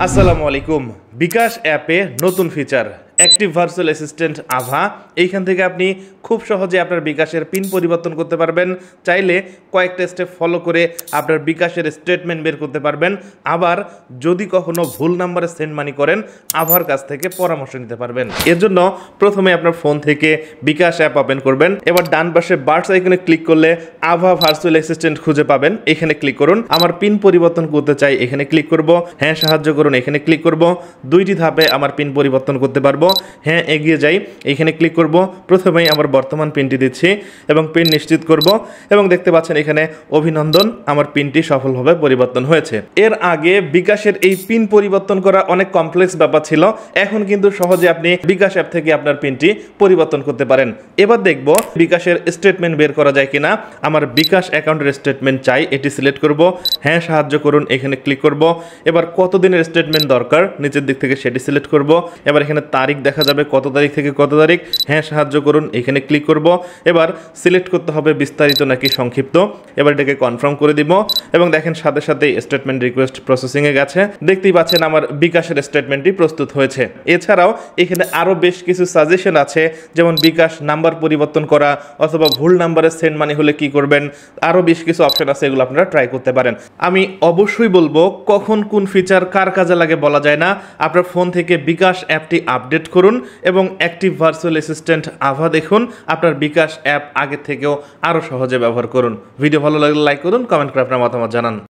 আসসালামু আলাইকুম। বিকাশ অ্যাপে নতুন ফিচার অ্যাক্টিভ ভার্চুয়াল অ্যাসিস্ট্যান্ট আভা। এইখান থেকে আপনি খুব সহজে আপনার বিকাশের পিন পরিবর্তন করতে পারবেন। চাইলে কয়েকটা স্টেপ ফলো করে আপনার বিকাশের স্টেটমেন্ট বের করতে পারবেন। আবার যদি কখনো ভুল নাম্বারে সেন্ড মানি করেন, আভার কাছ থেকে পরামর্শ নিতে পারবেন। এর জন্য প্রথমে আপনার ফোন থেকে বিকাশ অ্যাপ ওপেন করবেন। এবার ডান পাশে বার্ডস আইকনে ক্লিক করলে আভা ভার্চুয়াল অ্যাসিস্ট্যান্ট খুঁজে পাবেন। এখানে ক্লিক করুন। আমার পিন পরিবর্তন করতে চাই, এখানে ক্লিক করব। হ্যাঁ সাহায্য করুন, এখানে ক্লিক করব। দুইটি ধাপে আমার পিন পরিবর্তন করতে পারবো। হ্যাঁ এগিয়ে যাই, এখানে ক্লিক করব। প্রথমেই আমার বর্তমান পিনটি দিচ্ছি এবং পিন নিশ্চিত করব এবং দেখতে পাচ্ছেন এখানে অভিনন্দন, আমার পিনটি সফলভাবে পরিবর্তন হয়েছে। এর আগে বিকাশের এই পিন পরিবর্তন করা অনেক কমপ্লেক্স ব্যাপার ছিল। এখন কিন্তু সহজে আপনি বিকাশ অ্যাপ থেকে আপনার পিনটি পরিবর্তন করতে পারেন। এবার দেখব বিকাশের স্টেটমেন্ট বের করা যায় কিনা। আমার বিকাশ অ্যাকাউন্টের স্টেটমেন্ট চাই, এটি সিলেক্ট করব। হ্যাঁ সাহায্য করুন, এখানে ক্লিক করব। এবার কত দিনের স্টেটমেন্ট দরকার, নিচের দিক থেকে সেটি সিলেক্ট করব। এবার এখানে তারিখ দেখা যাবে, কত তারিখ থেকে কত তারিখ। হ্যাঁ সাহায্য করুন, এখানে ক্লিক করব। এবার সিলেক্ট করতে হবে বিস্তারিত নাকি সংক্ষিপ্ত। এবার এটাকে কনফার্ম করে দিব এবং দেখেন সাথে সাথে স্টেটমেন্ট রিকোয়েস্ট প্রসেসিংয়ে গেছে। দেখতেই পাচ্ছেন আমার বিকাশের স্টেটমেন্টটি প্রস্তুত হয়েছে। এছাড়াও এখানে আরও বেশ কিছু সাজেশন আছে, যেমন বিকাশ নাম্বার পরিবর্তন করা অথবা ভুল নাম্বারে সেন্ড মানি হলে কি করবেন। আরও বেশ কিছু অপশন আছে, এগুলো আপনারা ট্রাই করতে পারেন। আমি অবশ্যই বলবো কখন কোন ফিচার কার কাজে লাগে বলা যায় না। আপনার ফোন থেকে বিকাশ অ্যাপটি আপডেট করুন এবং অ্যাক্টিভ ভার্চুয়াল অ্যাসিস্ট্যান্ট আভা দেখুন। আপনার বিকাশ অ্যাপ আগে থেকেও আরও সহজে ব্যবহার করুন। ভিডিও ভালো লাগলে লাইক করুন, কমেন্ট করে আপনার মতামত জানান।